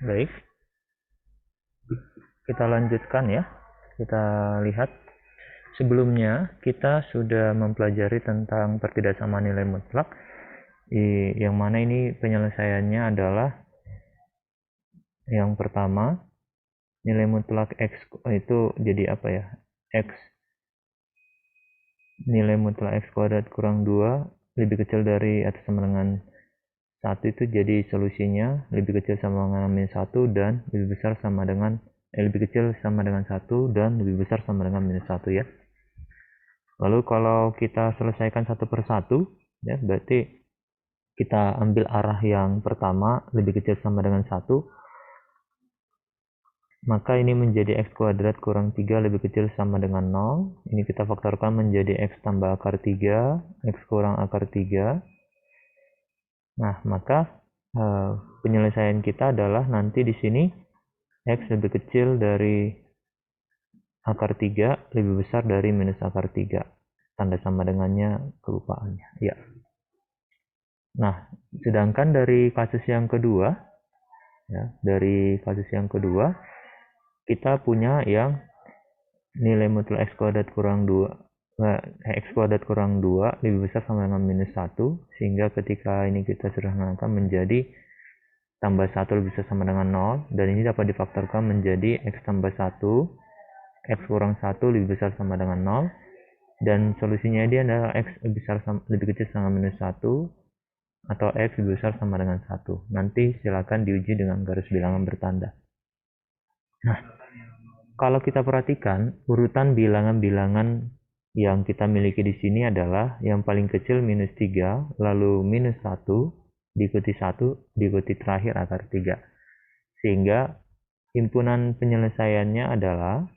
Baik, kita lanjutkan ya. Kita lihat sebelumnya kita sudah mempelajari tentang pertidaksamaan nilai mutlak, yang mana ini penyelesaiannya adalah yang pertama, nilai mutlak X itu jadi apa ya? X nilai mutlak X kuadrat kurang 2 lebih kecil dari atau sama dengan 1 itu jadi solusinya lebih kecil sama dengan minus 1 dan lebih besar sama dengan lebih kecil sama dengan 1 dan lebih besar sama dengan minus 1 ya. Lalu kalau kita selesaikan satu persatu ya, berarti kita ambil arah yang pertama lebih kecil sama dengan 1, maka ini menjadi X kuadrat kurang 3 lebih kecil sama dengan 0. Ini kita faktorkan menjadi X tambah akar 3, X kurang akar 3. Nah, maka penyelesaian kita adalah nanti di sini X lebih kecil dari akar 3 lebih besar dari minus akar 3. Tanda sama dengannya kelupaannya. Ya. Nah, sedangkan dari kasus yang kedua, ya, kita punya yang nilai mutlak X kuadrat kurang 2, X kuadrat kurang 2 lebih besar sama dengan minus 1, sehingga ketika ini kita sederhanakan menjadi tambah 1 lebih besar sama dengan 0, dan ini dapat difaktorkan menjadi X tambah 1, X kurang 1 lebih besar sama dengan 0, dan solusinya dia adalah X lebih kecil sama minus 1, atau X lebih besar sama dengan 1. Nanti silakan diuji dengan garis bilangan bertanda. Nah, kalau kita perhatikan, urutan bilangan-bilangan yang kita miliki di sini adalah yang paling kecil minus 3, lalu minus 1, diikuti 1, diikuti terakhir akar 3. Sehingga himpunan penyelesaiannya adalah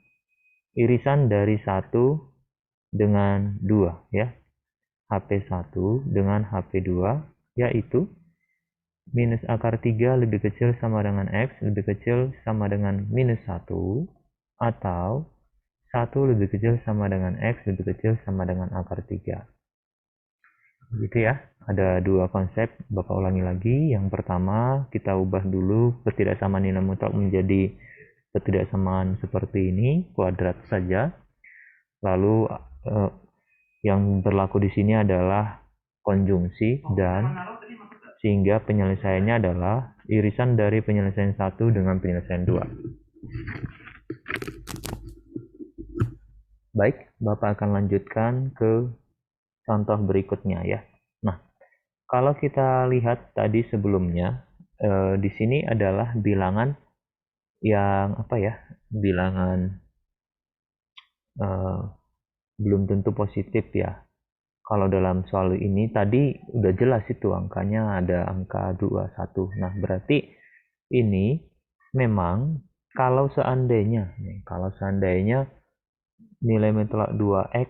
irisan dari 1 dengan 2 ya. HP1 dengan HP2 yaitu minus akar 3 lebih kecil sama dengan X lebih kecil sama dengan minus 1, atau 1 lebih kecil sama dengan X lebih kecil sama dengan akar 3. Gitu ya. Ada dua konsep, Bapak ulangi lagi. Yang pertama, kita ubah dulu ketidaksamaan nilai mutlak menjadi ketidaksamaan seperti ini, kuadrat saja. Lalu yang berlaku di sini adalah konjungsi, dan sehingga penyelesaiannya adalah irisan dari penyelesaian 1 dengan penyelesaian 2. Baik, Bapak akan lanjutkan ke contoh berikutnya ya. Nah, kalau kita lihat tadi sebelumnya, di sini adalah bilangan yang apa ya? Bilangan belum tentu positif ya. Kalau dalam soal ini tadi udah jelas itu angkanya ada angka 21. Nah, berarti ini memang kalau seandainya nilai mutlak 2x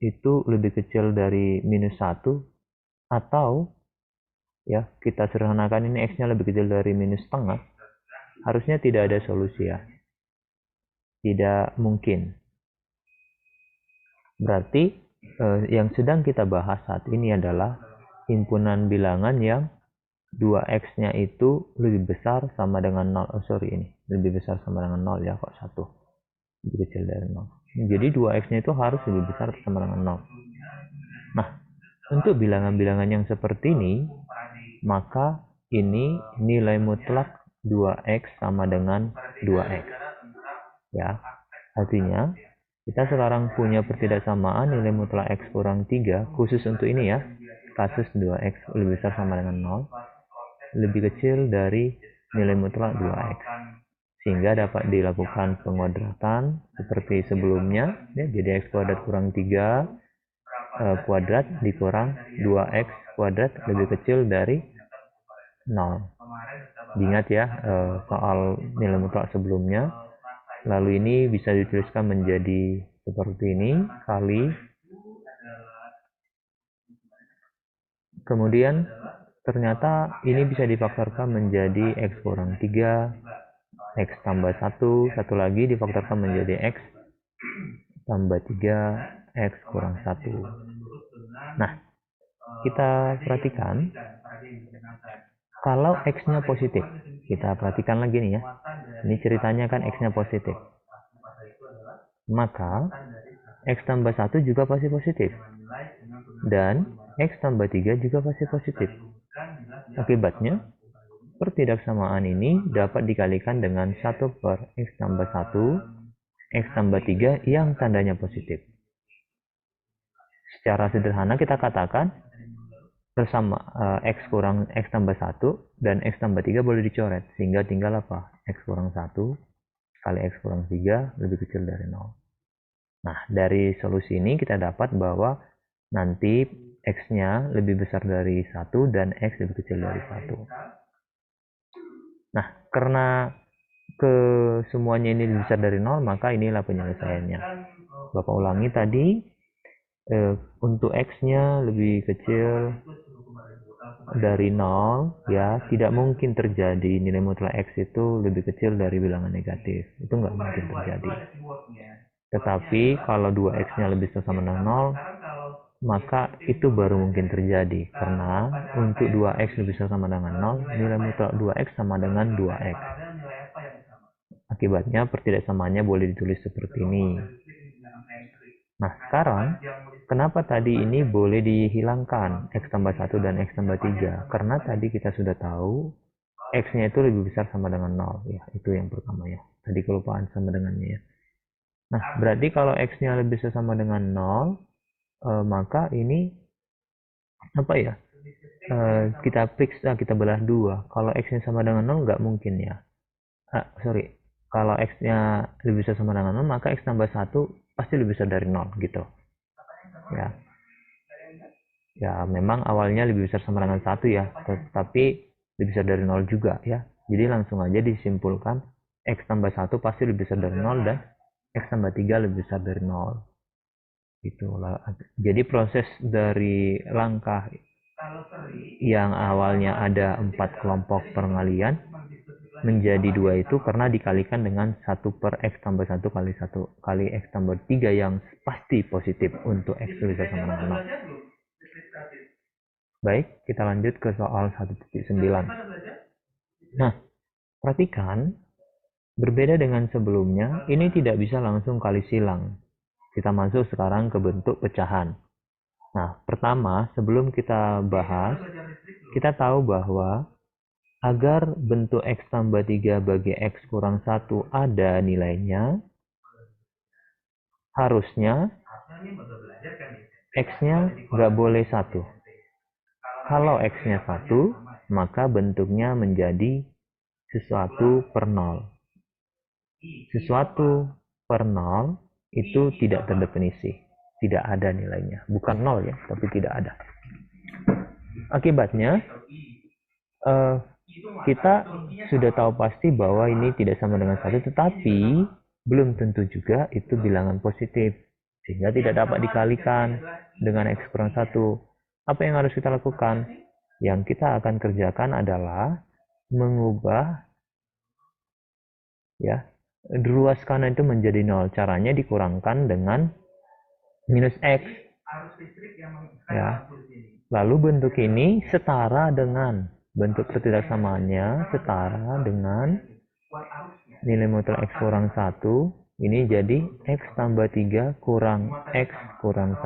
itu lebih kecil dari minus 1, atau ya kita sederhanakan ini x-nya lebih kecil dari minus setengah, harusnya tidak ada solusi ya. Tidak mungkin. Berarti yang sedang kita bahas saat ini adalah himpunan bilangan yang 2x-nya itu lebih besar sama dengan 0. Ini lebih besar sama dengan 0 ya, kok 1 lebih kecil dari 0. Jadi 2x-nya itu harus lebih besar sama dengan 0. Nah, untuk bilangan-bilangan yang seperti ini, maka ini nilai mutlak 2x sama dengan 2x. Ya, artinya kita sekarang punya pertidaksamaan nilai mutlak X kurang 3, khusus untuk ini ya, kasus 2X lebih besar sama dengan 0, lebih kecil dari nilai mutlak 2X. Sehingga dapat dilakukan penguadratan seperti sebelumnya, ya, jadi X kuadrat kurang 3 kuadrat dikurang 2X kuadrat lebih kecil dari 0. Diingat ya soal nilai mutlak sebelumnya. Lalu ini bisa dituliskan menjadi seperti ini, kali. Kemudian ternyata ini bisa difaktorkan menjadi X kurang 3, X tambah 1, satu lagi difaktorkan menjadi X tambah 3, X kurang 1. Nah, kita perhatikan Kalau X-nya positif, kita perhatikan lagi nih ya. Ini ceritanya kan X-nya positif. Maka X tambah 1 juga pasti positif. Dan X tambah 3 juga pasti positif. Akibatnya, pertidaksamaan ini dapat dikalikan dengan 1 per X tambah 1, X tambah 3 yang tandanya positif. Secara sederhana kita katakan, bersama X kurang X tambah 1 dan X tambah 3 boleh dicoret. Sehingga tinggal apa? X kurang 1 kali X kurang 3 lebih kecil dari 0. Nah, dari solusi ini kita dapat bahwa nanti X-nya lebih besar dari 1 dan X lebih kecil dari 1. Nah, karena semuanya ini lebih besar dari 0, maka inilah penyelesaiannya. Bapak ulangi tadi, untuk X-nya lebih kecil dari 0, ya tidak mungkin terjadi nilai mutlak X itu lebih kecil dari bilangan negatif. Itu nggak mungkin terjadi. Tetapi kalau 2X-nya lebih besar sama dengan 0, maka itu baru mungkin terjadi. Karena untuk 2X lebih besar sama dengan 0, nilai mutlak 2X sama dengan 2X. Akibatnya pertidaksamaannya boleh ditulis seperti ini. Nah, sekarang kenapa tadi ini boleh dihilangkan X tambah 1 dan X tambah 3? Karena tadi kita sudah tahu X-nya itu lebih besar sama dengan 0. Ya, itu yang pertama ya. Tadi kelupaan sama dengannya ya. Nah, berarti kalau X-nya lebih besar sama dengan 0, maka ini apa ya? Kita periksa, kita belah dua. Kalau X-nya sama dengan 0, nggak mungkin ya. Sorry. Kalau X-nya lebih besar sama dengan 0, maka X tambah 1 pasti lebih besar dari 0 gitu. Ya. Ya, memang awalnya lebih besar sama dengan 1 ya, tetapi lebih besar dari 0 juga ya. Jadi langsung aja disimpulkan X tambah 1 pasti lebih besar dari 0 dan X tambah 3 lebih besar dari 0. Itulah. Jadi proses dari langkah yang awalnya ada 4 kelompok pengalian menjadi 2 itu karena dikalikan dengan 1 per X tambah 1 kali 1 kali X tambah 3 yang pasti positif untuk X lebih besar sama dengan 0. Baik, kita lanjut ke soal 1.9. Nah, perhatikan, berbeda dengan sebelumnya, ini tidak bisa langsung kali silang. Kita masuk sekarang ke bentuk pecahan. Nah, pertama, sebelum kita bahas, kita tahu bahwa agar bentuk X tambah 3 bagi X kurang 1 ada nilainya, harusnya X-nya nggak boleh 1. Kalau X-nya 1, maka bentuknya menjadi sesuatu per 0. Sesuatu per 0 itu tidak terdefinisi. Tidak ada nilainya. Bukan 0 ya, tapi tidak ada. Akibatnya, kita sudah tahu pasti bahwa ini tidak sama dengan 1, tetapi belum tentu juga itu bilangan positif. Sehingga tidak dapat dikalikan dengan X kurang 1. Apa yang harus kita lakukan? Yang kita akan kerjakan adalah mengubah ya ruas kanan itu menjadi 0. Caranya dikurangkan dengan minus X. Ya. Lalu bentuk ini setara dengan bentuk pertidaksamaannya setara dengan nilai mutlak X kurang 1. Ini jadi X tambah 3 kurang X kurang 1.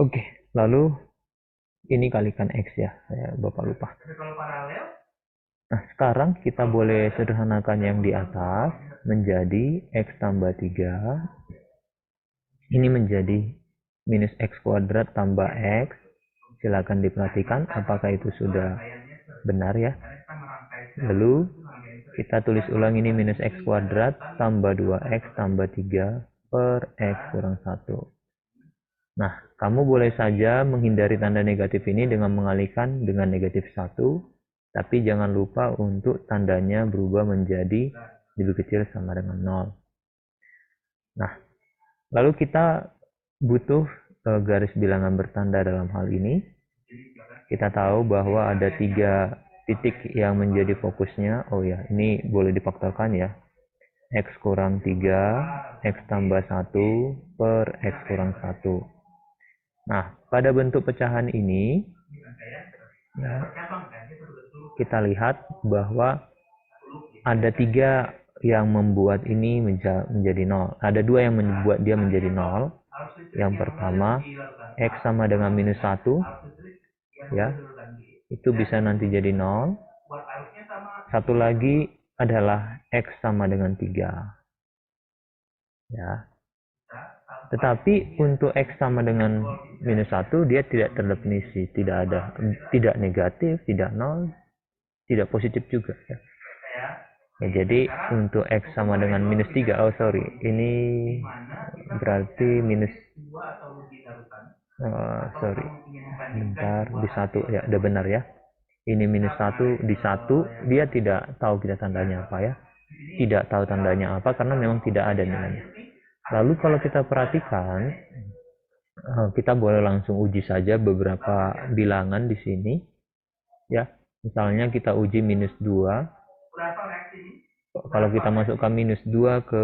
Oke, lalu ini kalikan X ya. Bapak lupa. Nah, sekarang kita boleh sederhanakan yang di atas menjadi X tambah 3. Ini menjadi minus X kuadrat tambah X. Silakan diperhatikan apakah itu sudah benar ya. Lalu kita tulis ulang ini minus X kuadrat tambah 2X tambah 3 per X kurang 1. Nah, kamu boleh saja menghindari tanda negatif ini dengan mengalihkan dengan negatif 1. Tapi jangan lupa untuk tandanya berubah menjadi lebih kecil sama dengan 0. Nah, lalu kita butuh garis bilangan bertanda dalam hal ini. Kita tahu bahwa ada 3 titik yang menjadi fokusnya. Oh ya, ini boleh difaktorkan ya. X kurang 3, X tambah 1 per X kurang 1. Nah, pada bentuk pecahan ini, kita lihat bahwa ada 3 yang membuat ini menjadi 0. Ada 2 yang membuat dia menjadi 0. Yang pertama, X sama dengan minus 1. Ya, itu bisa nanti jadi 0. Satu lagi adalah X sama dengan 3. Ya. Tetapi untuk X sama dengan minus 1, dia tidak terdefinisi. Tidak negatif, tidak 0, tidak positif juga. Ya. Jadi untuk X sama dengan minus 3, ini berarti minus, bentar, di 1, ya udah benar ya. Ini minus 1 di 1, dia tidak tahu kita tandanya apa ya. Tidak tahu tandanya apa karena memang tidak ada nilainya. Lalu kalau kita perhatikan, kita boleh langsung uji saja beberapa bilangan di sini. Ya, misalnya kita uji minus 2. Kalau kita masukkan minus 2 ke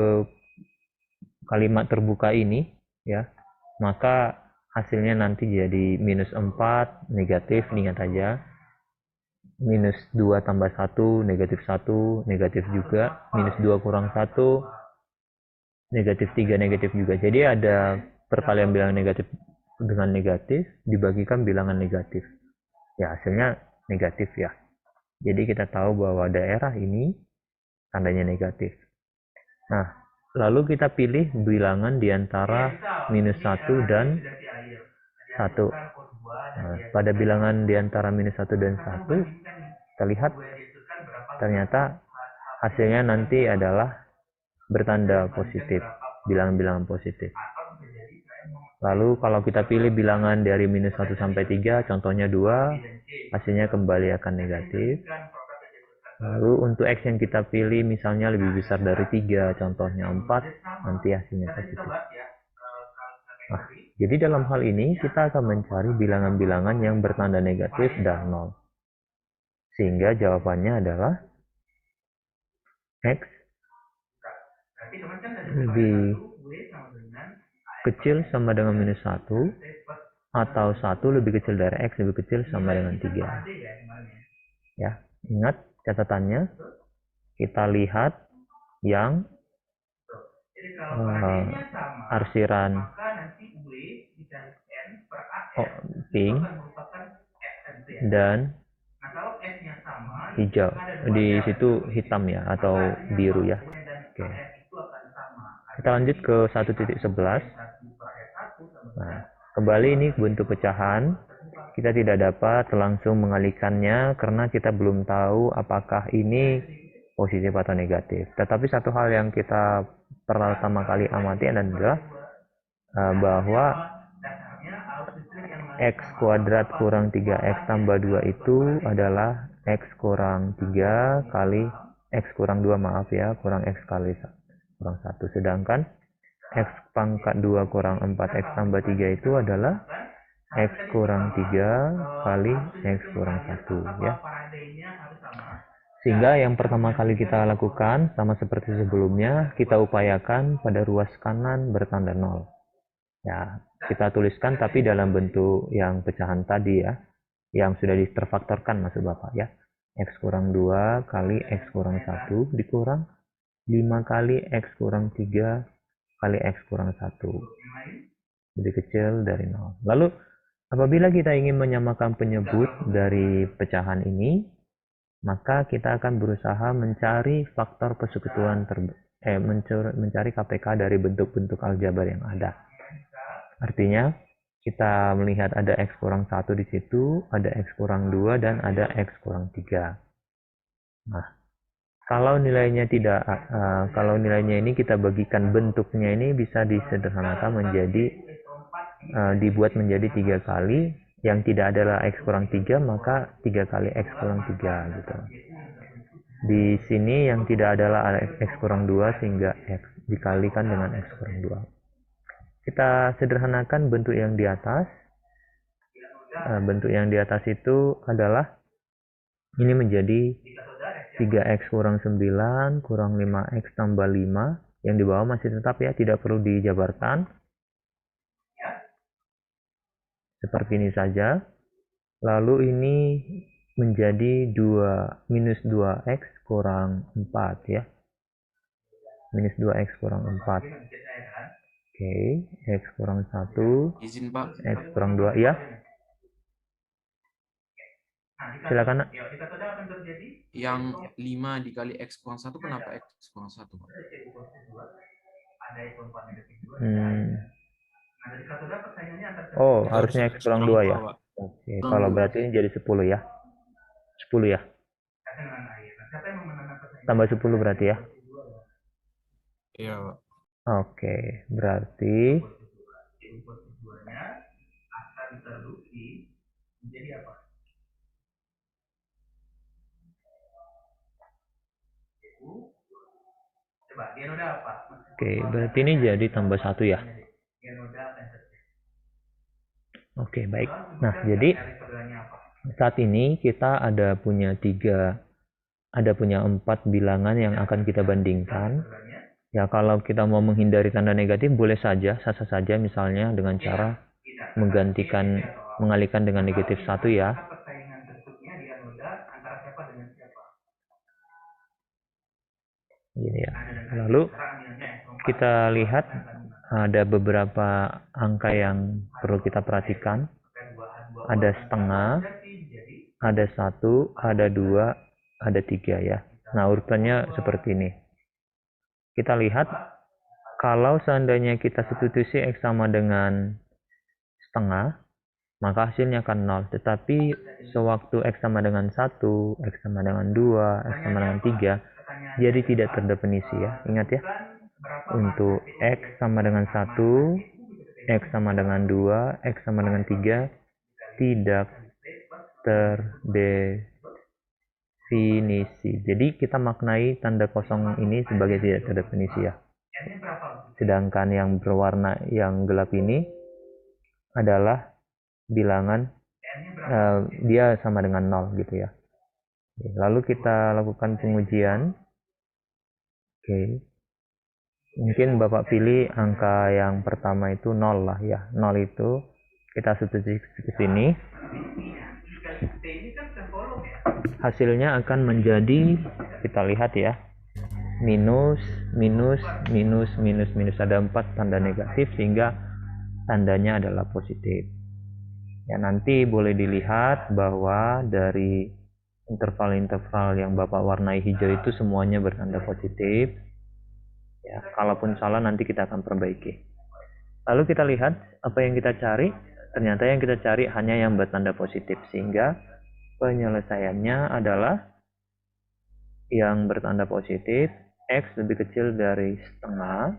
kalimat terbuka ini, ya, maka hasilnya nanti jadi minus 4, negatif, ingat aja. Minus 2 tambah 1, negatif 1, negatif juga. Minus 2 kurang 1, negatif 3, negatif juga. Jadi ada perkalian bilangan negatif dengan negatif, dibagikan bilangan negatif. Ya, hasilnya negatif ya. Jadi kita tahu bahwa daerah ini tandanya negatif. Nah, lalu kita pilih bilangan di antara minus 1 dan 1. Nah, pada bilangan di antara minus 1 dan 1, kita lihat ternyata hasilnya nanti adalah bertanda positif, bilangan-bilangan positif. Lalu kalau kita pilih bilangan dari minus 1 sampai 3, contohnya 2, hasilnya kembali akan negatif. Lalu untuk X yang kita pilih misalnya lebih besar dari 3, contohnya 4, nanti hasilnya positif. Nah, jadi dalam hal ini kita akan mencari bilangan-bilangan yang bertanda negatif dan 0. Sehingga jawabannya adalah X lebih kecil sama dengan minus 1, atau 1 lebih kecil dari X lebih kecil sama dengan 3. Ya, ingat catatannya, kita lihat yang arsiran pink dan hijau. Di situ hitam ya, atau biru ya. Oke. Kita lanjut ke 1.11. Nah, kembali ini bentuk pecahan. Kita tidak dapat langsung mengalihkannya karena kita belum tahu apakah ini positif atau negatif. Tetapi satu hal yang kita pertama kali amati adalah bahwa X kuadrat kurang 3X tambah 2 itu adalah X kurang 3 kali X kurang 2, maaf ya, kurang X kali kurang 1. Sedangkan X pangkat 2 kurang 4X tambah 3 itu adalah X kurang 3 kali X kurang 1 ya. Sehingga yang pertama kali kita lakukan sama seperti sebelumnya, kita upayakan pada ruas kanan bertanda 0. Ya, kita tuliskan tapi dalam bentuk yang pecahan tadi ya, yang sudah terfaktorkan maksud Bapak ya. X kurang 2 kali X kurang 1 dikurang 5 kali X kurang 3 kali X kurang 1. Lebih kecil dari 0. Lalu apabila kita ingin menyamakan penyebut dari pecahan ini, maka kita akan berusaha mencari faktor persekutuan mencari KPK dari bentuk-bentuk aljabar yang ada. Artinya kita melihat ada X kurang 1 di situ, ada X kurang 2 dan ada X kurang 3. Nah, kalau nilainya kalau nilainya ini kita bagikan bentuknya ini bisa disederhanakan menjadi dibuat menjadi 3 kali, yang tidak adalah X kurang 3 maka 3 kali X kurang 3 gitu. Di sini yang tidak adalah X kurang 2 sehingga X dikalikan dengan X kurang 2. Kita sederhanakan bentuk yang di atas. Bentuk yang di atas itu adalah ini menjadi 3X kurang 9 kurang 5X tambah 5. Yang di bawah masih tetap ya, tidak perlu dijabarkan. Seperti ini saja. Lalu ini menjadi minus 2x kurang 4 ya. Minus 2x kurang 4. Oke, x kurang 1. Izin Pak. X kurang 2 ya. Silakan. Yang 5 dikali x kurang 1 kenapa x kurang 1 Pak? Oh, harusnya x kurang 2 ya. Pak. Oke, kalau berarti ini jadi 10 ya. 10 ya. Tambah 10 berarti ya. Iya Pak. Oke, berarti oke, berarti ini jadi tambah 1 ya. Oke, baik. Nah, jadi saat ini kita ada punya 4 bilangan yang akan kita bandingkan. Ya, kalau kita mau menghindari tanda negatif boleh saja, sah-sah saja misalnya dengan cara mengalihkan dengan negatif 1 ya. Gini ya. Lalu kita lihat ada beberapa angka yang perlu kita perhatikan. Ada setengah, ada 1, ada 2, ada 3 ya. Nah, urutannya seperti ini. Kita lihat kalau seandainya kita substitusi x sama dengan setengah, maka hasilnya akan 0. Tetapi sewaktu x sama dengan 1, x sama dengan 2, x sama dengan 3, jadi tidak terdefinisi ya. Ingat ya, untuk x sama dengan 1, x sama dengan 2, x sama dengan 3, tidak terdefinisi. Jadi kita maknai tanda kosong ini sebagai tidak terdefinisi ya. Sedangkan yang berwarna yang gelap ini adalah bilangan dia sama dengan 0 gitu ya. Lalu kita lakukan pengujian. Oke. Mungkin Bapak pilih angka yang pertama itu 0 lah ya. 0 itu kita substitusi ke sini. Hasilnya akan menjadi, kita lihat ya, minus, minus, minus, minus, minus. Ada 4 tanda negatif sehingga tandanya adalah positif. Ya, nanti boleh dilihat bahwa dari interval-interval yang Bapak warnai hijau itu semuanya bertanda positif. Ya, kalaupun salah nanti kita akan perbaiki. Lalu kita lihat apa yang kita cari. Ternyata yang kita cari hanya yang bertanda positif, sehingga penyelesaiannya adalah yang bertanda positif, x lebih kecil dari setengah,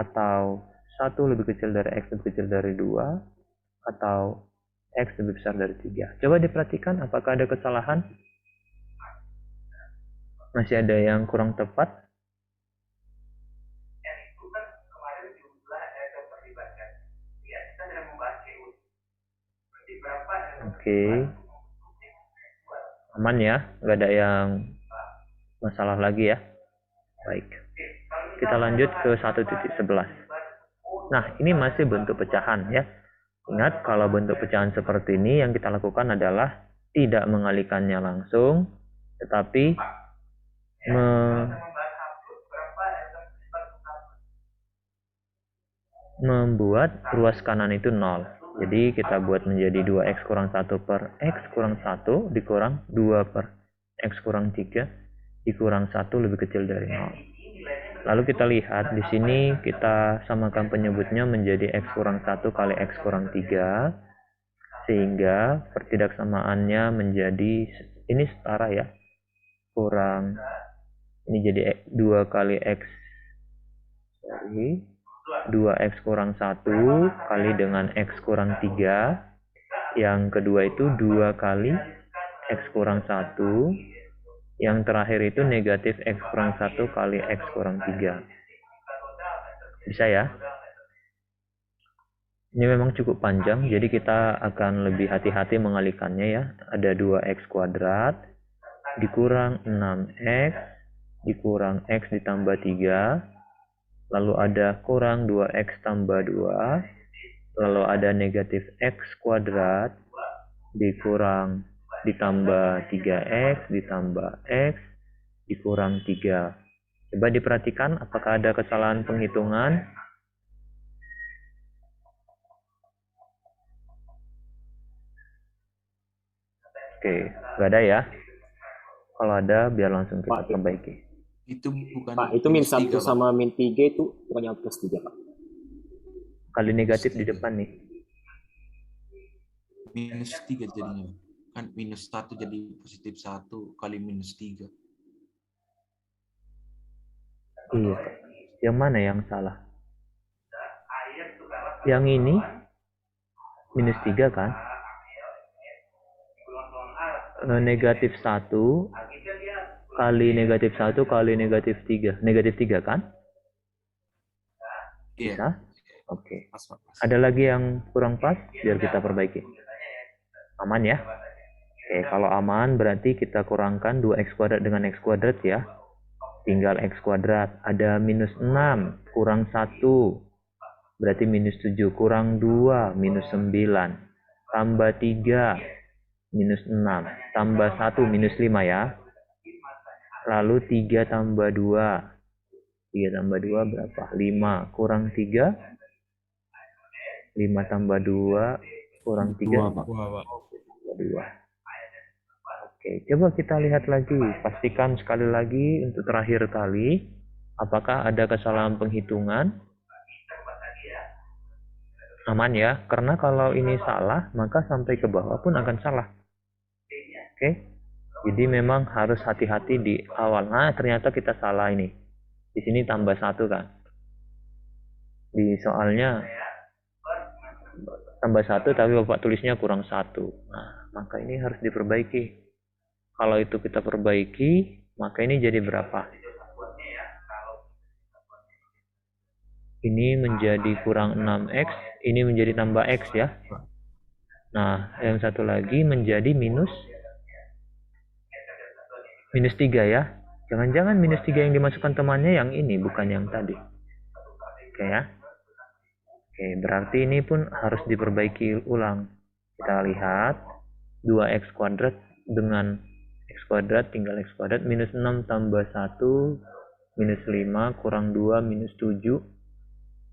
atau 1 lebih kecil dari x lebih kecil dari 2, atau x lebih besar dari 3. Coba diperhatikan apakah ada kesalahan. Masih ada yang kurang tepat. Oke. Aman ya, nggak ada yang masalah lagi ya. Baik. Kita lanjut ke 1.11. Nah, ini masih bentuk pecahan ya. Ingat, kalau bentuk pecahan seperti ini yang kita lakukan adalah tidak mengalihkannya langsung, tetapi membuat ruas kanan itu 0. Jadi kita buat menjadi 2x kurang 1 per x kurang 1 dikurang 2 per x kurang 3 dikurang 1 lebih kecil dari 0. Lalu kita lihat di sini kita samakan penyebutnya menjadi x kurang 1 kali x kurang 3, sehingga pertidaksamaannya menjadi ini setara ya, kurang ini jadi 2 kali x 2x kurang 1 kali dengan x kurang 3. Yang kedua itu 2 kali x kurang 1. Yang terakhir itu negatif x kurang 1 kali x kurang 3. Bisa ya? Ini memang cukup panjang, jadi kita akan lebih hati-hati mengalihkannya ya. Ada 2x kuadrat dikurang 6x dikurang x ditambah 3. Lalu ada kurang 2x tambah 2. Lalu ada negatif x kuadrat dikurang ditambah 3x ditambah x dikurang 3. Coba diperhatikan apakah ada kesalahan penghitungan. Oke, nggak ada ya. Kalau ada, biar langsung kita perbaiki. Itu bukan Pak, itu min minus 1 3, Pak. sama min 3 itu bukannya plus 3, Pak? Kali negatif di 3. depan nih. Minus 3 jadinya. Kan minus 1 jadi positif 1 kali minus 3. Iya. Yang mana yang salah? Yang ini minus 3 kan? Negatif 1 kali negatif 1 kali negatif 3. Negatif 3 kan? Iya. Bisa? Oke. Pas, Pak. Pas. Ada lagi yang kurang pas? Biar kita perbaiki. Aman ya? Oke, kalau aman berarti kita kurangkan 2x kuadrat dengan x kuadrat ya. Tinggal x kuadrat. Ada minus 6 kurang 1. Berarti minus 7 kurang 2. Minus 9. Tambah 3. Minus 6. Tambah 1. Minus 5 ya. Lalu 3 tambah 2. 3 tambah 2 berapa? 5 kurang 3. 5 tambah 2 kurang 3. 2, Pak. 2. Oke, coba kita lihat lagi. Pastikan sekali lagi untuk terakhir kali. Apakah ada kesalahan penghitungan? Aman ya? Karena kalau ini salah, maka sampai ke bawah pun akan salah. Oke? Jadi memang harus hati-hati di awal. Nah, ternyata kita salah ini. Di sini tambah 1 kan? Di soalnya tambah 1 tapi Bapak tulisnya kurang 1. Nah, maka ini harus diperbaiki. Kalau itu kita perbaiki, maka ini jadi berapa? Ini menjadi kurang 6x, ini menjadi tambah x ya. Nah, yang satu lagi menjadi minus 3 ya. Jangan-jangan minus 3 yang dimasukkan temannya yang ini, bukan yang tadi. Oke ya. Oke, berarti ini pun harus diperbaiki ulang. Kita lihat 2x kuadrat dengan x kuadrat tinggal x kuadrat minus 6 tambah 1 minus 5 kurang 2 minus 7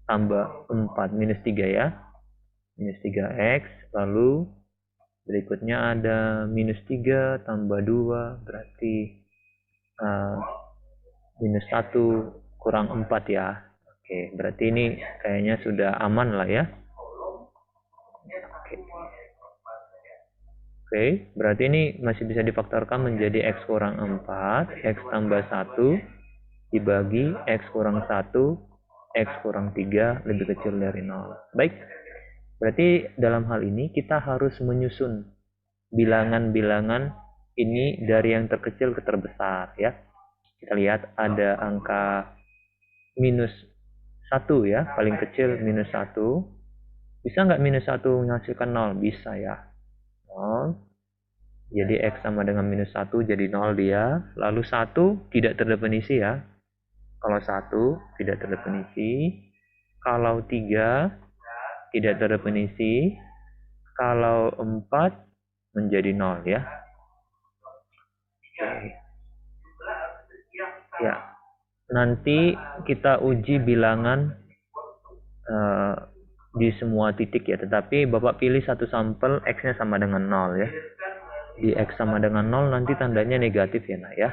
tambah 4 minus 3 ya. Minus 3x, lalu berikutnya ada minus 3 tambah 2 berarti minus 1 kurang 4 ya. Oke, berarti ini kayaknya sudah aman lah ya. Oke, berarti ini masih bisa difaktorkan menjadi x kurang 4, x tambah 1 dibagi x kurang 1, x kurang 3 lebih kecil dari 0. Baik, berarti dalam hal ini kita harus menyusun bilangan-bilangan ini dari yang terkecil ke terbesar ya. Kita lihat ada angka minus 1 ya, paling kecil minus 1. Bisa nggak minus 1 menghasilkan 0? Bisa ya. 0. Jadi x sama dengan minus 1 jadi 0 dia. Lalu 1 tidak terdefinisi ya. Kalau 1 tidak terdefinisi. Kalau 3 tidak terdefinisi. Kalau 4 menjadi 0 ya. Oke. Ya. Nanti kita uji bilangan di semua titik ya. Tetapi Bapak pilih satu sampel x-nya sama dengan 0 ya. Di x sama dengan 0 nanti tandanya negatif ya nak ya.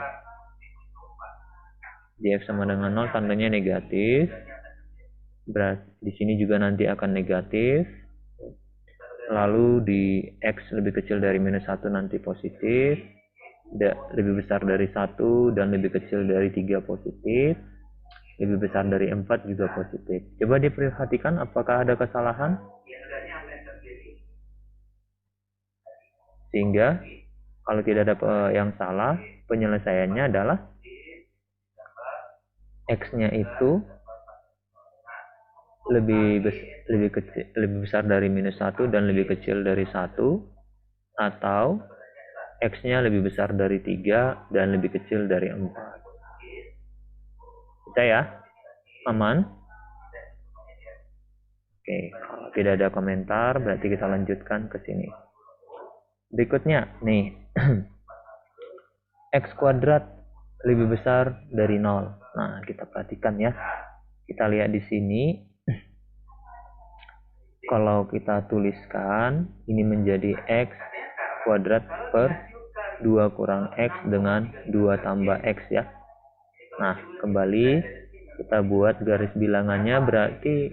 Di x sama dengan 0 tandanya negatif. Berarti di sini juga nanti akan negatif. Lalu di x lebih kecil dari minus 1 nanti positif. Lebih besar dari 1 dan lebih kecil dari 3 positif. Lebih besar dari 4 juga positif. Coba diperhatikan apakah ada kesalahan. Sehingga kalau tidak ada yang salah, penyelesaiannya adalah x-nya itu lebih besar dari minus 1 dan lebih kecil dari 1, atau x-nya lebih besar dari 3 dan lebih kecil dari 4. Bisa ya? Aman? Oke, kalau tidak ada komentar berarti kita lanjutkan ke sini. Berikutnya, nih, X kuadrat lebih besar dari 0. Nah, kita perhatikan ya. Kita lihat di sini. Kalau kita tuliskan, ini menjadi X kuadrat per 2 kurang X dengan 2 tambah X ya. Nah, kembali kita buat garis bilangannya, berarti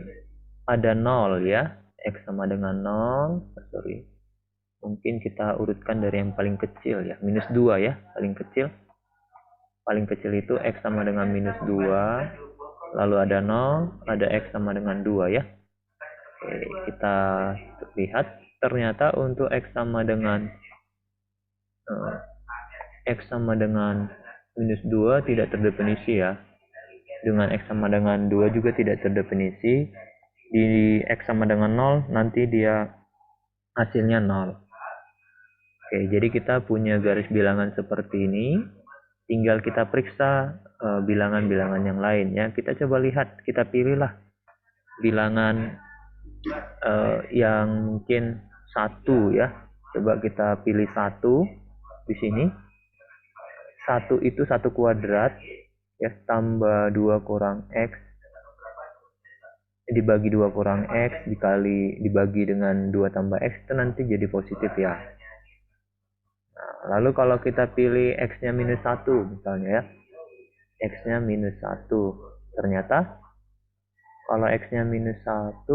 ada 0 ya. X sama dengan 0. Sorry. Mungkin kita urutkan dari yang paling kecil ya. Minus 2 ya, paling kecil. Paling kecil itu X sama dengan minus 2. Lalu ada 0, ada X sama dengan 2 ya. Oke, kita lihat ternyata untuk X sama dengan minus 2 tidak terdefinisi ya. Dengan X sama dengan 2 juga tidak terdefinisi. Di X sama dengan 0 nanti dia hasilnya 0. Oke, jadi kita punya garis bilangan seperti ini. Tinggal kita periksa bilangan-bilangan yang lain ya. Kita coba lihat, kita pilihlah bilangan yang mungkin 1 ya. Coba kita pilih 1 di sini. 1 itu 1 kuadrat ya, tambah 2 kurang X dibagi 2 kurang X dibagi dengan 2 tambah X, itu nanti jadi positif ya. Nah, lalu kalau kita pilih X-nya minus 1 misalnya ya, X-nya minus 1, ternyata kalau X-nya minus 1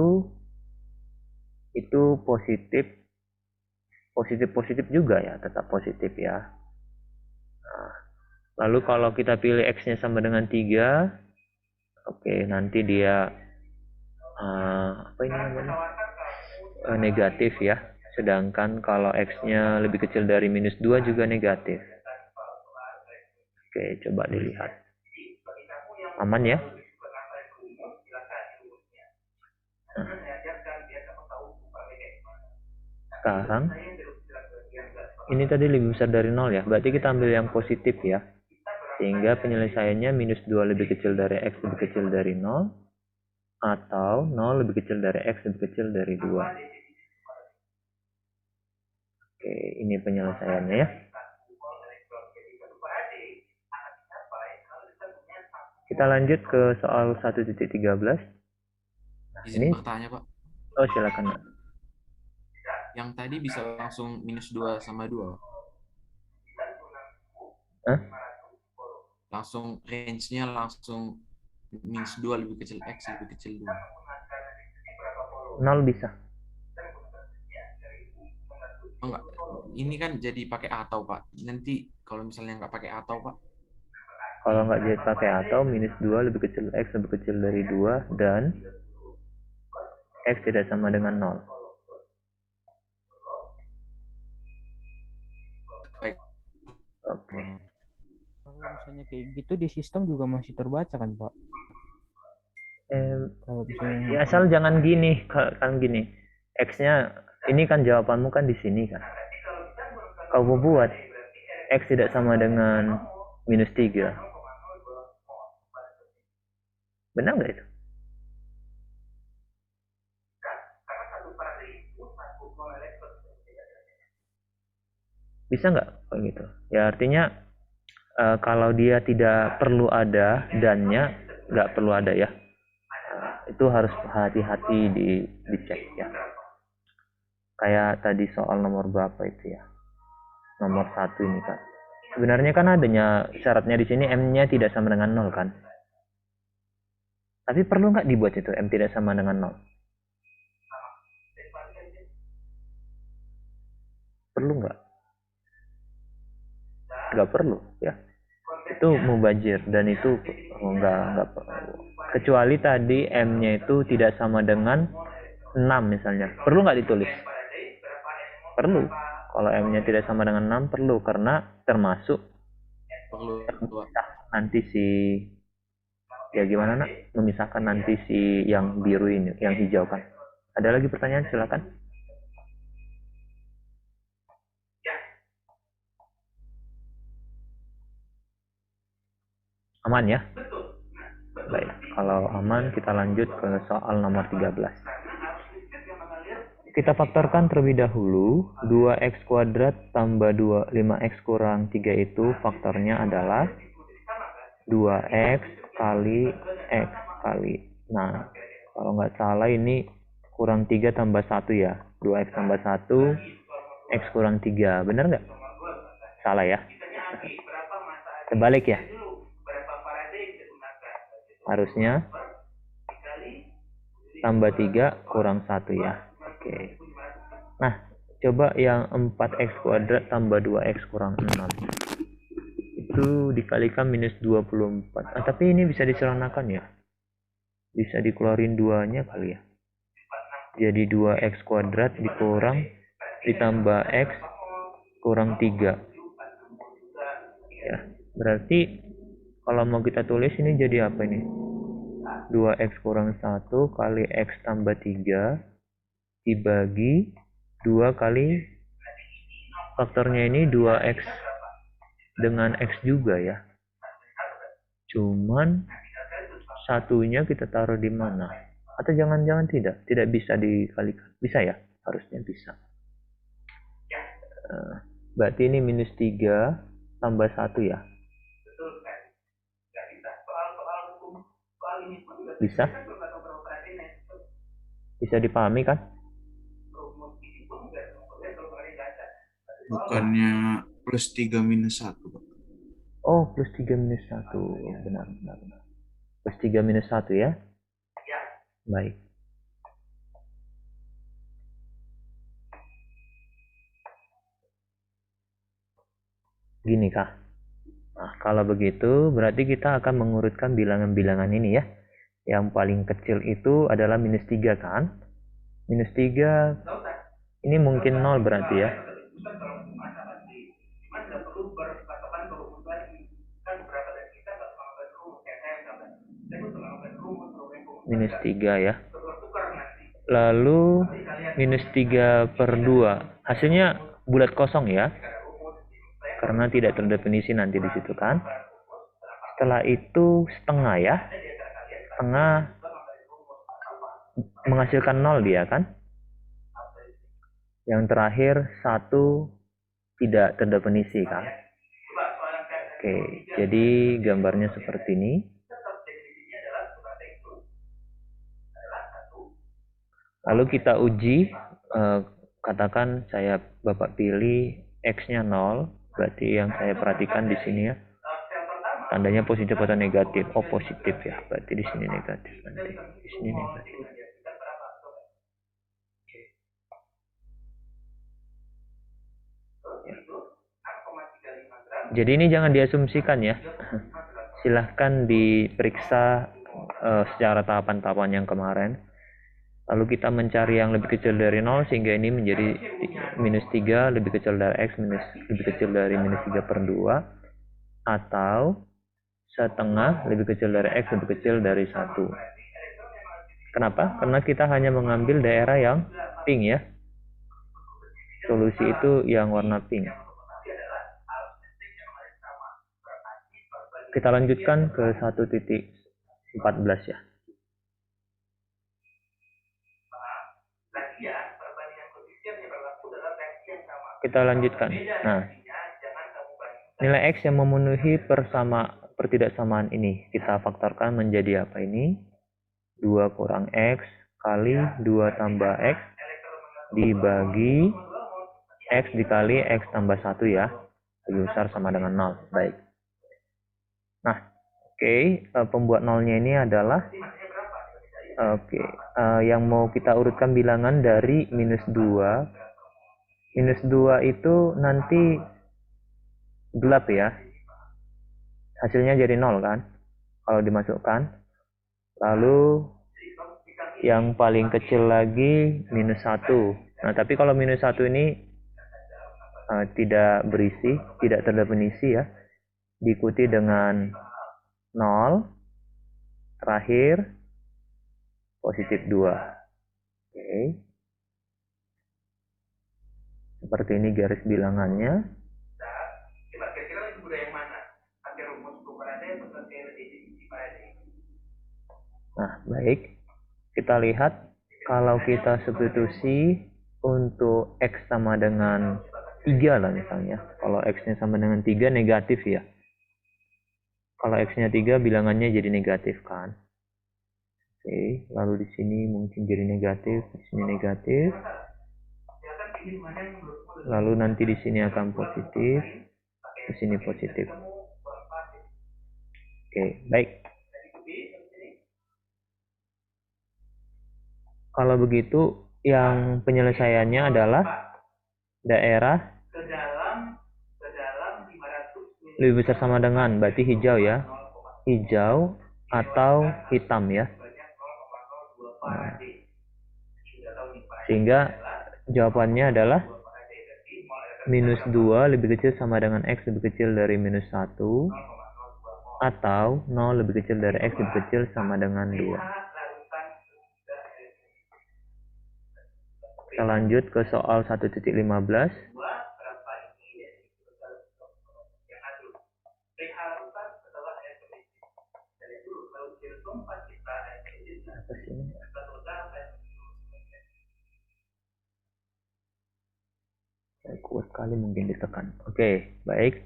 itu positif juga ya, tetap positif ya. Nah, lalu kalau kita pilih X-nya sama dengan 3, oke, nanti dia negatif ya. Sedangkan kalau X-nya lebih kecil dari minus 2 juga negatif. Oke, coba dilihat. Aman ya? Nah, sekarang ini tadi lebih besar dari 0 ya. Berarti kita ambil yang positif ya. Sehingga penyelesaiannya minus 2 lebih kecil dari X lebih kecil dari 0. Atau 0 lebih kecil dari X lebih kecil dari 2. Oke, ini penyelesaiannya ya. Kita lanjut ke soal 1.13. Izin bertanya, Pak. Oh, silakan. Yang tadi bisa langsung minus 2 sama 2. Hah? Langsung range-nya langsung minus 2 lebih kecil X lebih kecil 2. 0 bisa. Oh, enggak. Ini kan jadi pakai atau, Pak. Nanti kalau misalnya nggak pakai atau, Pak. Kalau nggak jadi pakai atau, minus 2 lebih kecil X lebih kecil dari 2 dan X tidak sama dengan 0. Baik. Oke. Kalau misalnya kayak gitu di sistem juga masih terbaca kan, Pak? Kalau misalnya Ya asal jangan gini, kan gini. X-nya ini kan jawabanmu kan di sini kan. Kau buat X tidak sama dengan minus 3. Benar nggak itu? Bisa nggak kayak gitu? Ya artinya kalau dia tidak perlu ada dannya, nggak perlu ada ya. Itu harus hati-hati dicek ya. Kayak tadi soal nomor berapa itu ya? Nomor 1 ini kan. Sebenarnya kan adanya syaratnya di sini M-nya tidak sama dengan 0 kan. Tapi perlu nggak dibuat itu M tidak sama dengan 0? Perlu nggak? Nggak perlu ya. Itu mubazir dan itu nggak perlu. Kecuali tadi M-nya itu tidak sama dengan 6 misalnya. Perlu nggak ditulis? Perlu. Kalau M-nya tidak sama dengan 6 perlu, karena termasuk Perlu. nanti si ya gimana nak memisahkan nanti si yang biru ini, yang hijau kan. Ada lagi pertanyaan, silakan. Aman ya? Baik, kalau aman kita lanjut ke soal nomor 13. Kita faktorkan terlebih dahulu. 2x kuadrat tambah 5x kurang 3 itu faktornya adalah 2x kali x kali. Nah, kalau nggak salah ini kurang 3 tambah 1 ya. 2x tambah 1, x kurang 3. Benar nggak? Salah ya? Terbalik ya? Harusnya tambah 3 kurang 1 ya. Oke. Nah, coba yang 4x kuadrat tambah 2x kurang 6. Itu dikalikan minus 24. Tapi ini bisa diseranakan ya. Bisa dikeluarin 2-nya kali ya. Jadi 2x kuadrat dikurang ditambah x kurang 3. Ya, berarti kalau mau kita tulis ini jadi apa ini? 2x kurang 1 kali x tambah 3 dibagi 2 kali faktornya ini 2x dengan x juga ya. Cuman satunya kita taruh di mana? Atau jangan-jangan tidak bisa dikalikan. Bisa ya? Harusnya bisa. Berarti ini minus 3 tambah 1 ya. Bisa? Bisa dipahami kan? Bukannya plus 3 minus 1, Pak. Oh, plus 3 minus 1. Benar. Plus 3 minus 1 ya? Baik. Gini kah? Nah, kalau begitu berarti kita akan mengurutkan bilangan-bilangan ini ya. Yang paling kecil itu adalah minus 3 kan? Minus 3 ini mungkin 0 berarti ya. Minus 3 ya. Lalu minus 3 per 2. Hasilnya bulat kosong ya. Karena tidak terdefinisi nanti di situ kan. Setelah itu setengah ya. Setengah menghasilkan 0 dia kan. Yang terakhir 1 tidak terdefinisi kan. Oke, jadi gambarnya seperti ini. Lalu kita uji, katakan Bapak pilih X-nya 0, berarti yang saya perhatikan di sini ya, tandanya positif atau negatif. Oh, positif ya, berarti di sini negatif, nanti di sini negatif. Ya. Jadi ini jangan diasumsikan ya. Silahkan diperiksa secara tahapan-tahapan yang kemarin. Lalu kita mencari yang lebih kecil dari 0 sehingga ini menjadi minus 3 lebih kecil dari x lebih kecil dari minus 3 per 2. Atau setengah lebih kecil dari x lebih kecil dari 1. Kenapa? Karena kita hanya mengambil daerah yang pink ya. Solusi itu yang warna pink. Kita lanjutkan ke 1.14 ya. Kita lanjutkan. Nah, nilai X yang memenuhi pertidaksamaan ini kita faktorkan menjadi apa ini? 2 kurang X kali 2 tambah X dibagi X dikali X tambah 1 ya. Lebih besar sama dengan 0. Baik. Nah, oke. Pembuat nolnya ini adalah yang mau kita urutkan bilangan dari minus 2. Minus 2 itu nanti gelap ya. Hasilnya jadi 0 kan? Kalau dimasukkan. Lalu yang paling kecil lagi minus 1. Nah, tapi kalau minus 1 ini tidak berisi, tidak terdefinisi ya. Diikuti dengan 0. Terakhir positif 2. Oke. Seperti ini garis bilangannya. Nah, baik. Kita lihat kalau kita substitusi untuk X sama dengan 3 lah misalnya. Kalau X-nya sama dengan 3 negatif ya. Kalau X-nya 3 bilangannya jadi negatif kan. Oke, lalu di sini mungkin jadi negatif, di sini negatif. Lalu nanti di sini akan positif, di sini positif. Oke, baik. Kalau begitu, yang penyelesaiannya adalah daerah lebih besar sama dengan, berarti hijau ya. Hijau atau hitam ya. Nah, sehingga jawabannya adalah minus 2 lebih kecil sama dengan X lebih kecil dari minus 1. Atau 0 lebih kecil dari X lebih kecil sama dengan 2. Kita lanjut ke soal 1.15. Apa sih ini? Kuat sekali mungkin ditekan. Oke, baik.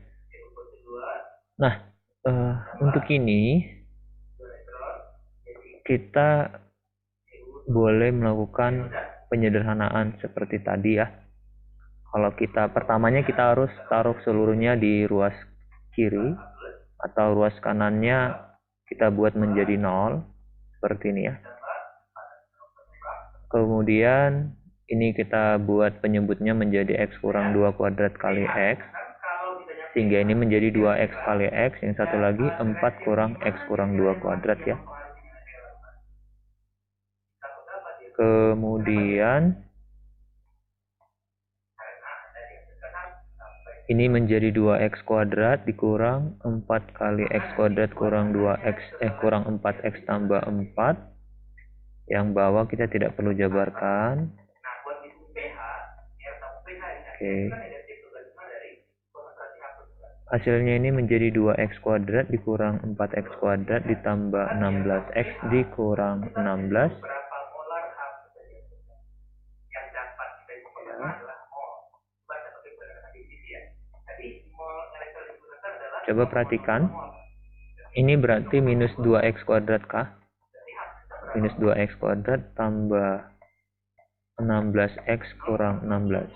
Nah, untuk ini kita boleh melakukan penyederhanaan seperti tadi ya. Kalau pertamanya kita harus taruh seluruhnya di ruas kiri atau ruas kanannya kita buat menjadi 0 seperti ini ya. Kemudian ini kita buat penyebutnya menjadi X kurang 2 kuadrat kali X. Sehingga ini menjadi 2X kali X. Yang satu lagi 4 kurang X kurang 2 kuadrat ya. Kemudian ini menjadi 2X kuadrat dikurang 4 kali X kuadrat kurang 2X kurang 4X tambah 4. Yang bawah kita tidak perlu jabarkan. Oke. Hasilnya ini menjadi 2X kuadrat dikurang 4X kuadrat ditambah 16X dikurang 16. Coba perhatikan. Ini berarti minus 2X kuadrat kah? Minus 2X kuadrat tambah 16X kurang 16.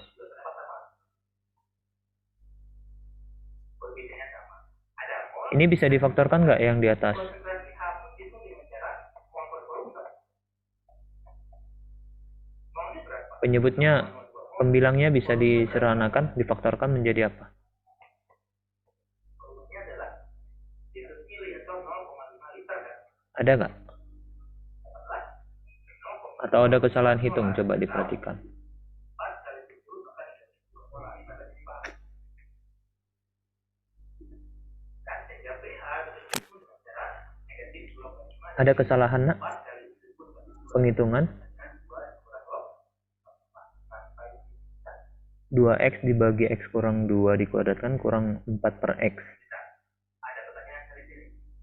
Ini bisa difaktorkan nggak yang di atas? Penyebutnya, pembilangnya bisa disederhanakan, difaktorkan menjadi apa? Ada nggak? Atau ada kesalahan hitung? Coba diperhatikan. Ada kesalahan nak? Penghitungan? 2X dibagi X kurang 2 dikuadratkan kurang 4 per X.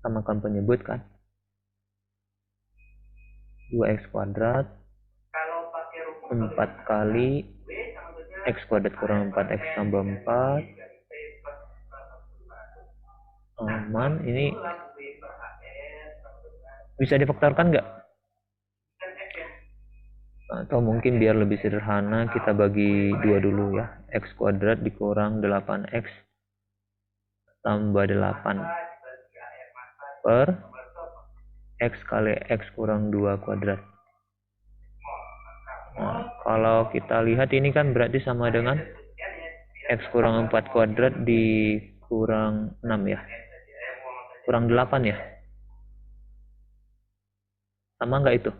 Samakan penyebut kan? 2X kuadrat 4 kali X kuadrat kurang 4X tambah 4. Aman. Ini bisa difaktorkan nggak? Atau mungkin biar lebih sederhana kita bagi 2 dulu ya. X kuadrat dikurang 8X tambah 8 per X kali X kurang 2 kuadrat. Nah, kalau kita lihat ini kan berarti sama dengan X kurang 4 kuadrat dikurang 6 ya. Kurang 8 ya. Sama nggak itu?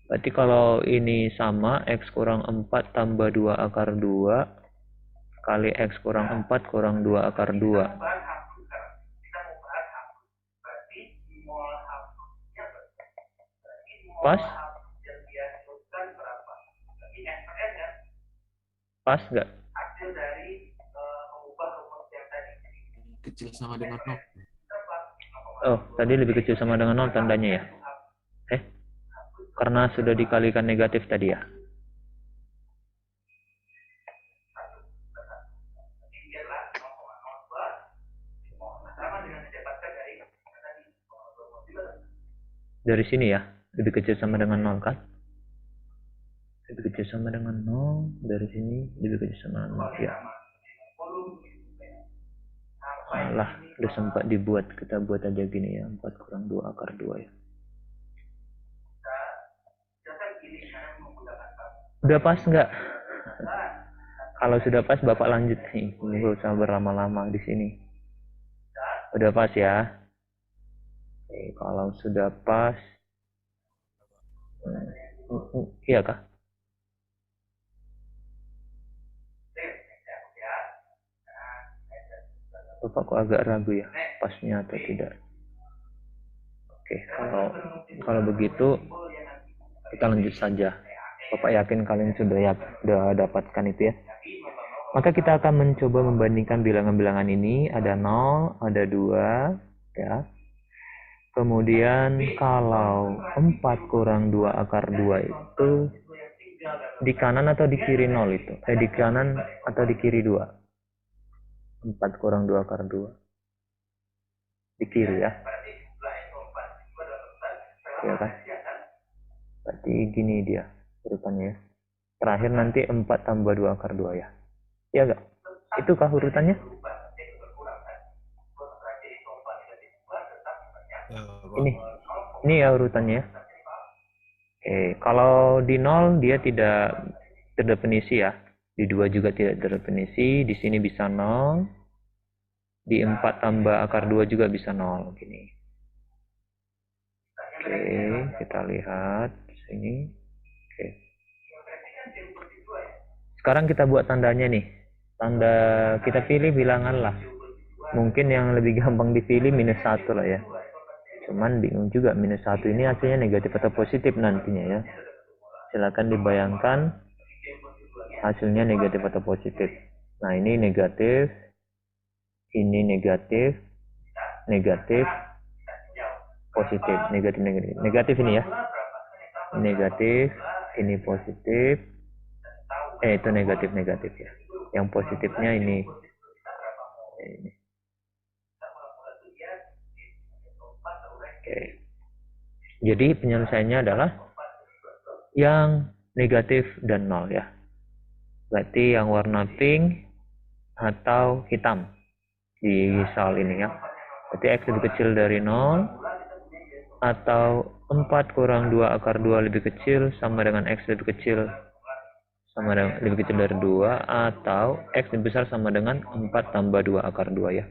Berarti kalau ini sama, X kurang 4 tambah 2 akar 2 kali X kurang 4 kurang 2 akar 2. Pas? Pas nggak? Kecil sama dengan 0. Oh, tadi lebih kecil sama dengan 0 tandanya ya? karena sudah dikalikan negatif tadi ya. Dari sini ya, lebih kecil sama dengan 0 kan? Lebih kecil sama dengan 0, dari sini lebih kecil sama 0 ya. Alah, udah sempat dibuat, kita buat aja gini ya, 4 kurang 2 akar 2 ya. Udah pas nggak? Kalau sudah pas Bapak lanjut nih, nggak usah berlama-lama di sini. Udah pas ya? Oke, kalau sudah pas, iya kah? Bapak kok agak ragu ya, pasnya atau tidak? Oke, kalau begitu kita lanjut saja. Bapak yakin kalian sudah dapatkan itu ya. Maka kita akan mencoba membandingkan bilangan-bilangan ini. Ada 0, ada 2, ya. Kemudian kalau 4 kurang 2 akar 2 itu di kanan atau di kiri 0 itu? Di kanan atau di kiri 2? 4 kurang 2 akar 2. Di kiri ya. Ya kan? Berarti gini dia urutannya ya. Terakhir nanti 4 tambah 2 akar 2 ya. Ya enggak? Itukah urutannya? Ini ya urutannya ya. Oke, kalau di 0 dia tidak terdefinisi ya. Di 2 juga tidak terdefinisi, di sini bisa 0. Di 4 tambah akar 2 juga bisa 0 gini. Oke, kita lihat sini. Oke. Sekarang kita buat tandanya nih. Tanda kita pilih bilangan lah. Mungkin yang lebih gampang dipilih -1 lah ya. Cuman bingung juga -1 ini hasilnya negatif atau positif nantinya ya. Silakan dibayangkan hasilnya negatif atau positif. Nah, ini negatif. Ini negatif. Negatif. Positif. Negatif, negatif. Negatif ini ya. Negatif. Ini positif. Itu negatif, negatif ya. Yang positifnya ini. Oke. Jadi penyelesaiannya adalah yang negatif dan 0 ya. Berarti yang warna pink atau hitam di soal ini ya. Berarti X lebih kecil dari 0 atau 4 kurang 2 akar 2 lebih kecil sama dengan X lebih kecil lebih kecil dari 2 atau X lebih besar sama dengan 4 tambah 2 akar 2 ya.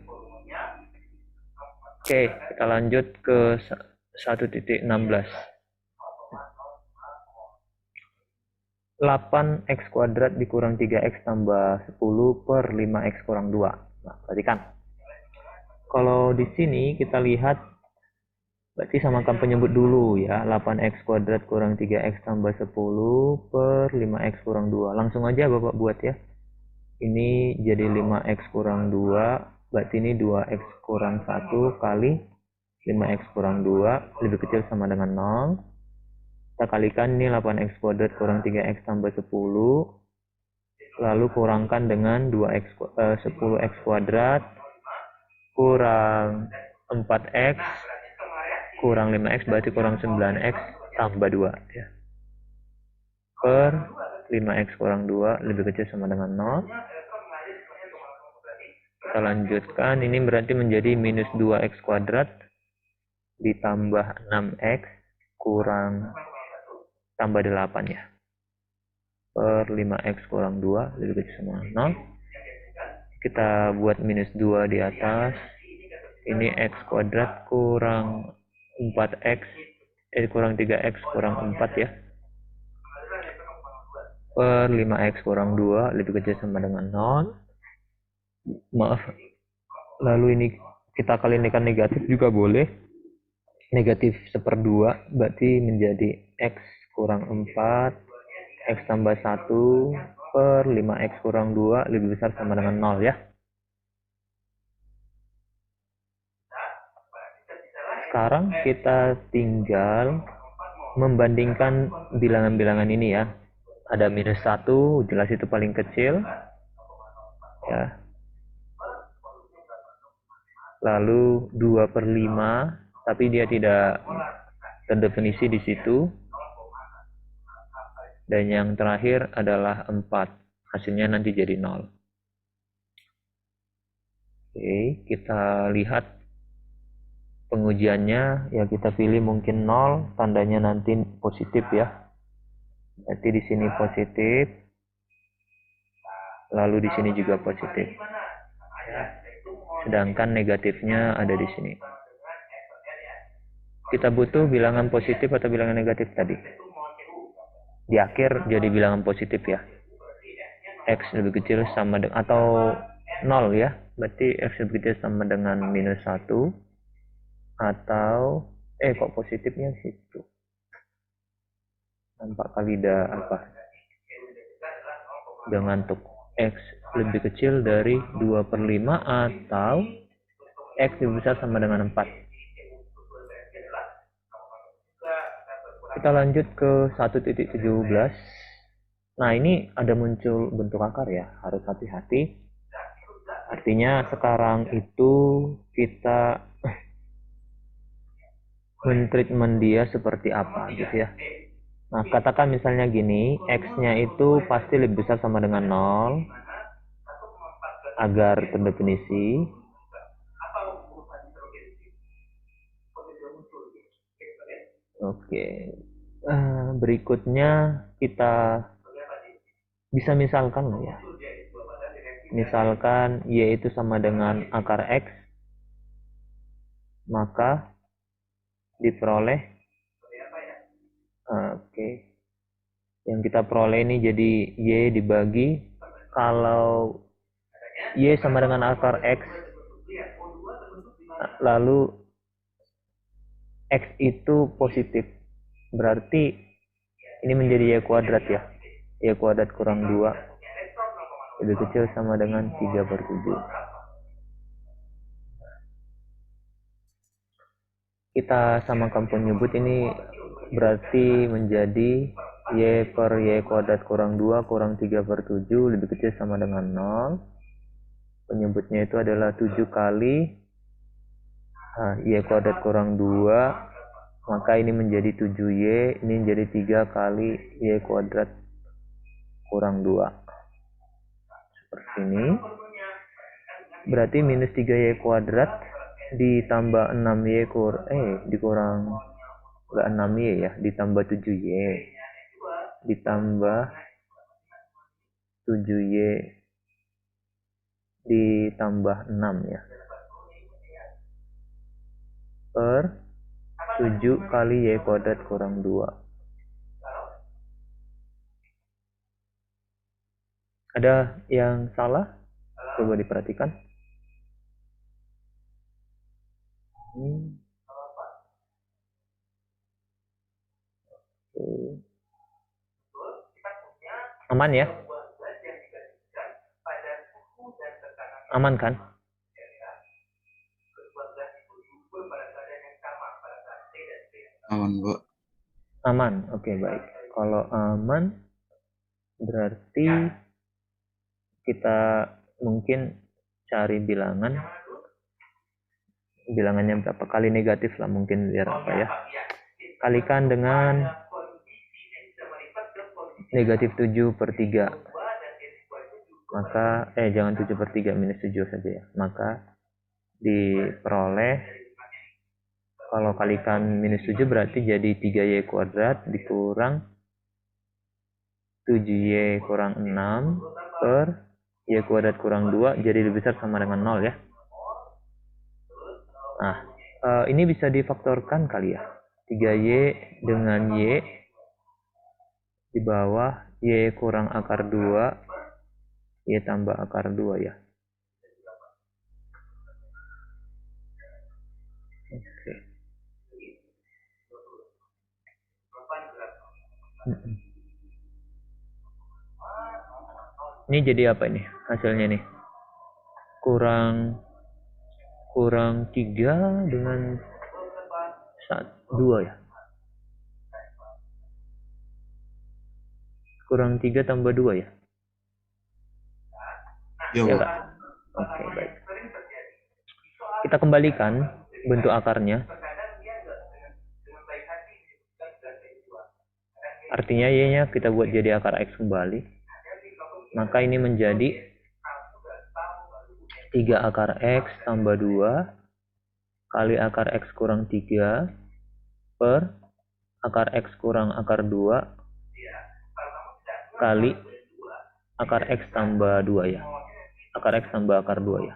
Oke, kita lanjut ke 1.16. 8x kuadrat dikurang 3x tambah 10 per 5x kurang 2. Nah, perhatikan. Kalau di sini kita lihat, berarti samakan penyebut dulu ya. 8x kuadrat kurang 3x tambah 10 per 5x kurang 2. Langsung aja Bapak buat ya. Ini jadi 5x kurang 2. Berarti ini 2x kurang 1 kali 5x kurang 2 lebih kecil sama dengan 0. Kita kalikan ini 8x kuadrat kurang 3x tambah 10. Lalu kurangkan dengan 10x kuadrat kurang 4x kurang 5x berarti kurang 9x tambah 2 ya. Per 5x kurang 2 lebih kecil sama dengan 0. Kita lanjutkan, ini berarti menjadi minus 2x kuadrat ditambah 6x kurang tambah 8 ya. Per 5x kurang 2 lebih kecil sama 0. Kita buat minus 2 di atas. Ini x kuadrat kurang 4x kurang 3x kurang 4 ya. Per 5x kurang 2 lebih kecil sama dengan 0. Maaf. Lalu ini kita kalikan negatif juga boleh. Negatif 1/2 berarti menjadi x kurang 4 x tambah 1 per 5x kurang 2 lebih besar sama dengan 0 ya. Sekarang kita tinggal membandingkan bilangan-bilangan ini ya. Ada -1, jelas itu paling kecil. Ya. Lalu 2/5, tapi dia tidak terdefinisi di situ. Dan yang terakhir adalah 4. Hasilnya nanti jadi 0. Oke, kita lihat pengujiannya. Ya, kita pilih mungkin 0, tandanya nanti positif ya. Berarti di sini positif. Lalu di sini juga positif. Ya. Sedangkan negatifnya ada di sini. Kita butuh bilangan positif atau bilangan negatif tadi. Di akhir jadi bilangan positif ya. X lebih kecil sama dengan atau 0 ya. Berarti X lebih kecil sama dengan -1 atau kok positifnya situ. Nampak kali apa? Udah ngantuk. X lebih kecil dari 2/5 atau X lebih besar sama dengan 4. Kita lanjut ke 1.17. Nah, ini ada muncul bentuk akar ya, harus hati-hati. Artinya sekarang itu kita men-treatment dia seperti apa gitu ya. Nah, katakan misalnya gini, X-nya itu pasti lebih besar sama dengan 0 agar terdefinisi. Oke. Berikutnya kita bisa misalkan ya. Misalkan Y itu sama dengan akar X, maka diperoleh yang kita peroleh ini jadi Y dibagi, kalau Y sama dengan akar X, lalu X itu positif, berarti ini menjadi Y kuadrat ya. Y kuadrat kurang 2 lebih kecil sama dengan 3/7. Kita samakan penyebut ini berarti menjadi Y per Y kuadrat kurang 2 kurang 3/7 lebih kecil sama dengan 0. Penyebutnya itu adalah 7 kali Y kuadrat kurang 2, maka ini menjadi 7Y, ini menjadi 3 kali Y kuadrat kurang 2. Seperti ini. Berarti -3Y kuadrat ditambah 6Y dikurang enggak 6Y ya, ditambah 7Y ditambah 7Y ditambah 6 ya, per 7 kali Y kuadrat kurang 2. Ada yang salah? Coba diperhatikan. Aman ya? Aman kan? Aman, Bu. Aman, oke baik. Kalau aman, berarti kita mungkin cari bilangannya berapa kali negatif lah, mungkin biar apa ya. Kalikan dengan -7/3. Maka jangan 7/3, -7 saja ya. Maka diperoleh, kalau kalikan -7 berarti jadi 3Y kuadrat dikurang 7Y kurang 6 per Y kuadrat kurang 2, jadi lebih besar sama dengan 0 ya. Nah, ini bisa difaktorkan kali ya. 3Y dengan Y di bawah Y kurang akar 2, Y tambah akar 2 ya. Oke. Ini jadi apa ini hasilnya nih? Kurang 3 dengan 2 ya. kurang 3 tambah 2 ya? Yo, Ya, Kak? Oke, baik. Kita kembalikan bentuk akarnya. Artinya y-nya kita buat jadi akar X kembali. Maka ini menjadi 3 akar X tambah 2 kali akar X kurang 3 per akar X kurang akar 2 kali akar X tambah 2 ya. Akar X tambah akar 2 ya.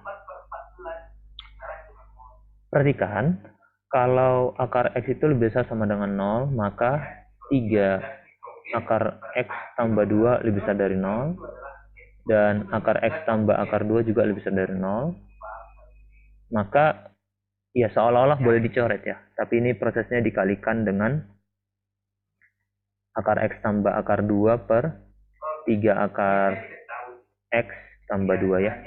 Perhatikan, kalau akar X itu lebih besar sama dengan 0, maka 3 akar X tambah 2 lebih besar dari 0. Dan akar X tambah akar 2 juga lebih besar dari 0. Maka ya seolah-olah boleh dicoret ya. Tapi ini prosesnya dikalikan dengan akar X tambah akar 2 per 3 akar X tambah 2 ya.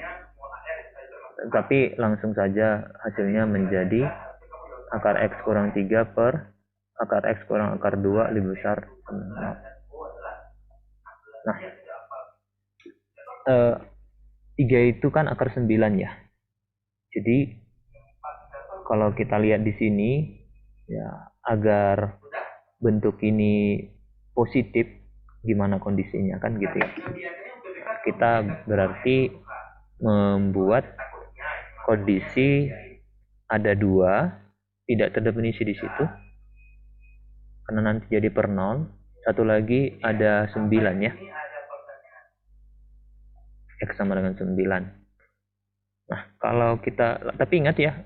Tapi langsung saja hasilnya menjadi akar X kurang 3 per akar X kurang akar 2 lebih besar. Nah, 3 itu kan akar 9 ya. Jadi kalau kita lihat di sini ya, agar bentuk ini positif, gimana kondisinya kan gitu ya. Kita berarti membuat kondisi ada 2 tidak terdefinisi di situ karena nanti jadi per 0. Satu lagi ada 9 ya. X sama dengan 9. Nah, kalau kita, tapi ingat ya,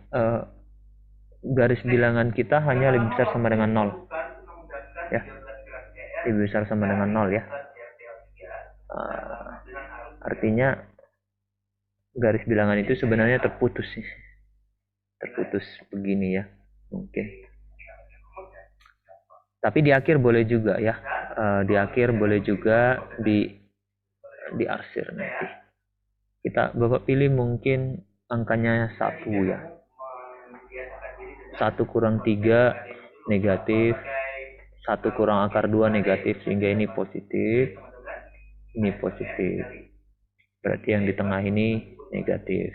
garis bilangan kita hanya lebih besar sama dengan 0 ya, lebih besar sama dengan 0 ya. Artinya garis bilangan itu sebenarnya terputus begini ya, mungkin. Tapi di akhir boleh juga ya, di akhir boleh juga diarsir nanti. Bapak pilih mungkin angkanya 1 ya. 1 kurang 3 negatif, 1 kurang akar 2 negatif, sehingga ini positif, ini positif. Berarti yang di tengah ini negatif.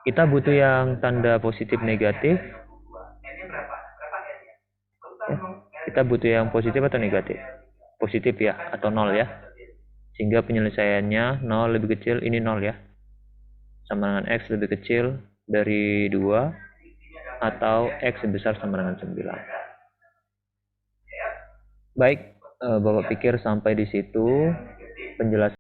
Kita butuh yang tanda positif negatif. Kita butuh yang positif atau negatif? Positif ya, atau 0 ya. Sehingga penyelesaiannya 0 lebih kecil, ini 0 ya. Sama dengan X lebih kecil dari 2, atau X sebesar sama dengan 9. Baik, Bapak pikir sampai di situ penjelasan